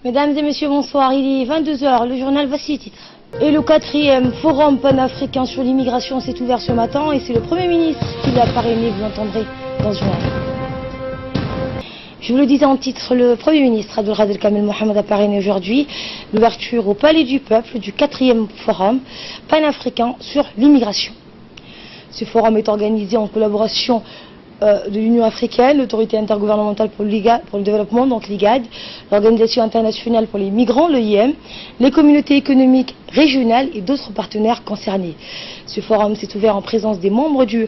Mesdames et messieurs, bonsoir. Il est 22 h, le journal, voici les titres. Et le 4e forum panafricain sur l'immigration s'est ouvert ce matin et c'est le Premier ministre qui l'a parrainé, vous l'entendrez dans ce journal. Je vous le disais en titre, le Premier ministre Abdelghadr Kamel Mohamed a parrainé aujourd'hui l'ouverture au Palais du Peuple du 4e forum panafricain sur l'immigration. Ce forum est organisé en collaboration de l'Union africaine, l'autorité intergouvernementale pour le développement, donc l'IGAD, l'Organisation internationale pour les migrants, l'OIM, les communautés économiques régionales et d'autres partenaires concernés. Ce forum s'est ouvert en présence des membres du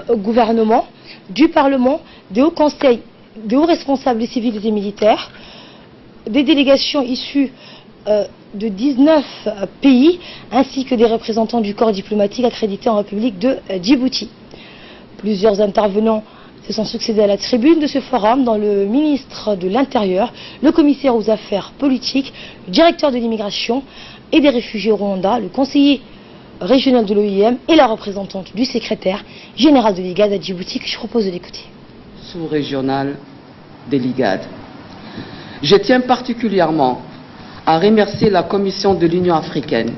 gouvernement, du Parlement, des hauts conseils, des hauts responsables civils et militaires, des délégations issues de 19 pays, ainsi que des représentants du corps diplomatique accrédité en République de Djibouti. Plusieurs intervenants se sont succédés à la tribune de ce forum, dont le ministre de l'Intérieur, le commissaire aux affaires politiques, le directeur de l'immigration et des réfugiés au Rwanda, le conseiller régional de l'OIM et la représentante du secrétaire général de l'IGAD à Djibouti, que je propose de l'écouter. Sous-régional de l'IGAD. Je tiens particulièrement à remercier la Commission de l'Union africaine.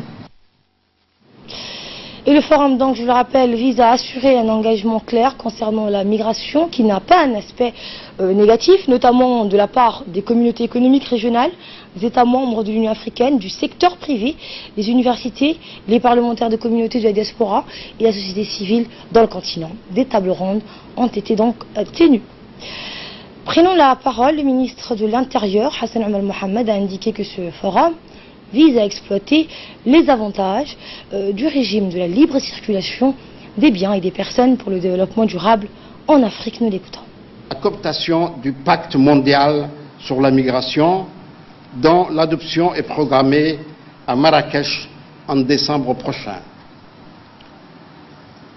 Et le forum, donc, je le rappelle, vise à assurer un engagement clair concernant la migration qui n'a pas un aspect négatif, notamment de la part des communautés économiques régionales, des États membres de l'Union africaine, du secteur privé, les universités, les parlementaires de communautés de la diaspora et la société civile dans le continent. Des tables rondes ont été donc tenues. Prenons la parole, le ministre de l'Intérieur, Hassan Omar Mohamed, a indiqué que ce forum vise à exploiter les avantages du régime de la libre circulation des biens et des personnes pour le développement durable en Afrique. Nous l'écoutons. La cooptation du pacte mondial sur la migration, dont l'adoption est programmée à Marrakech en décembre prochain.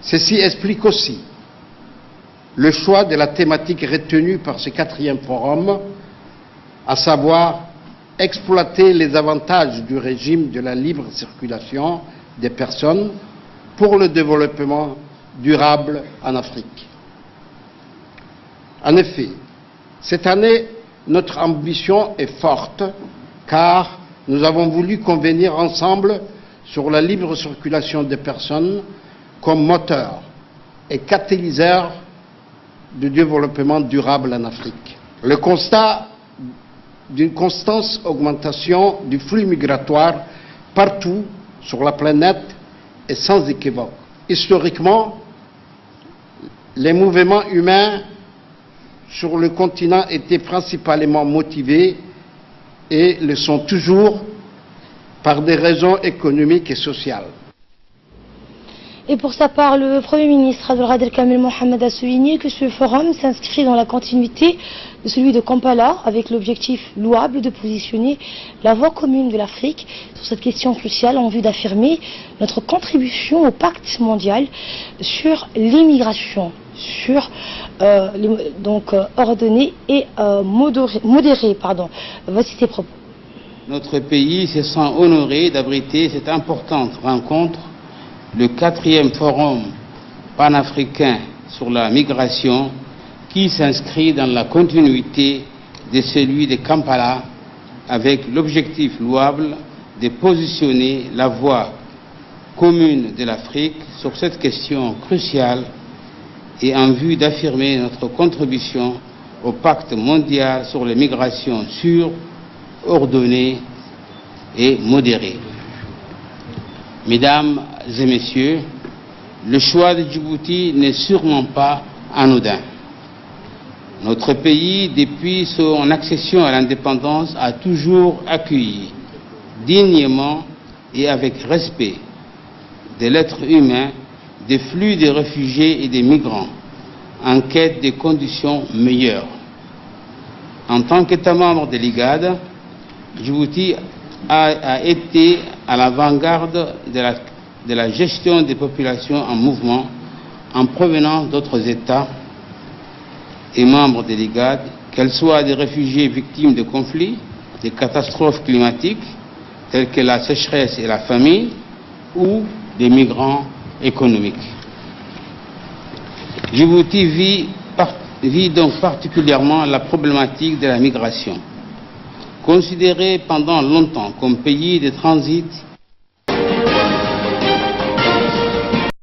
Ceci explique aussi le choix de la thématique retenue par ce 4e forum, à savoir exploiter les avantages du régime de la libre circulation des personnes pour le développement durable en Afrique. En effet, cette année, notre ambition est forte car nous avons voulu convenir ensemble sur la libre circulation des personnes comme moteur et catalyseur du développement durable en Afrique. Le constat d'une constante augmentation du flux migratoire partout sur la planète est sans équivoque. Historiquement, les mouvements humains sur le continent étaient principalement motivés et le sont toujours par des raisons économiques et sociales. Et pour sa part, le Premier ministre Abdelghadr Kamel Mohamed a souligné que ce forum s'inscrit dans la continuité de celui de Kampala, avec l'objectif louable de positionner la voix commune de l'Afrique sur cette question cruciale en vue d'affirmer notre contribution au pacte mondial sur l'immigration, ordonnée et modérée. Voici ses propos. Notre pays se sent honoré d'abriter cette importante rencontre, le 4e forum panafricain sur la migration, qui s'inscrit dans la continuité de celui de Kampala, avec l'objectif louable de positionner la voix commune de l'Afrique sur cette question cruciale et en vue d'affirmer notre contribution au pacte mondial sur les migrations sûres, ordonnées et modérées. Mesdames et messieurs, le choix de Djibouti n'est sûrement pas anodin. Notre pays, depuis son accession à l'indépendance, a toujours accueilli dignement et avec respect de l'être humain des flux de réfugiés et des migrants en quête de conditions meilleures. En tant qu'État membre de l'IGAD, Djibouti a été à l'avant-garde de la gestion des populations en mouvement en provenance d'autres États et membres de l'IGAD, qu'elles soient des réfugiés victimes de conflits, de catastrophes climatiques telles que la sécheresse et la famine, ou des migrants économiques. Djibouti vit donc particulièrement la problématique de la migration. Considéré pendant longtemps comme pays de transit